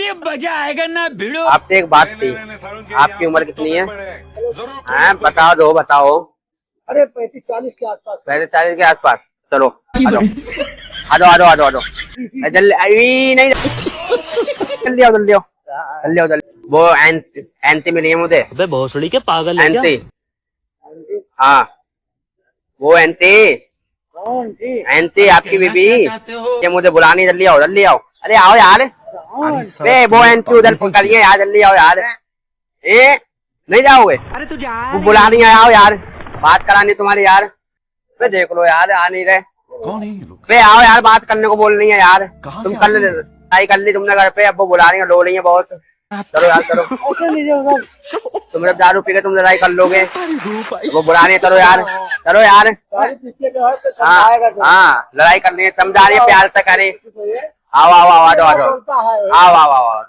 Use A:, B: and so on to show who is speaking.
A: अभी मजा आएगा ना भिड़ो।
B: आपसे एक बात थी, आपकी उम्र कितनी है? हाँ बताओ दो बताओ।
C: अरे 35-40 के आसपास।
B: 40 के आसपास। चलो आ जाओ आ जाओ आ जाओ आ जाओ। जल्दी नहीं जल्दी आओ जल्दी आओ जल्दी आओ जल्दी। वो एंटी मिली है मुझे।
A: अबे भोसड़ी के पागल है क्या?
B: एंटी हाँ वो एंटी
C: कौन थी?
B: एंटी आपकी बीबी ये मुझे बुलानी, जल्दी आओ जल्दी आओ। अरे आओ यार। बे वो एंटी उधर पकड़िए यार, जल्दी आओ यार। ए नहीं जाओगे?
A: अरे तू जा।
B: वो बुलानी है, आओ यार, बात करानी तुम्हारी यार। बे देख लो यार आ नहीं रहे।
D: कौन है ये लोग?
B: बे आओ यार, बात करने को बोल रही है यार।
D: कहाँ
B: तुम
D: से
B: कर ले लड़ाई कर ली तुमने घर पे, अब वो बुला रही है, रो रही है बहुत। चलो यार चलो,
C: ऐसे नहीं जाओ सर।
B: तुम जब दारू पी के तुम लड़ाई कर लोगे, वो बुला रही है। चलो यार चलो यार।
C: गाड़ी पीछे के हाथ पे
B: हाँ
C: समझाएगा तो।
B: हाँ लड़ाई करनी है, समझा रही है प्यार से करे। आओ आओ आओ आ जाओ आ जाओ
C: बोलता है।
B: आओ आओ आओ आओ।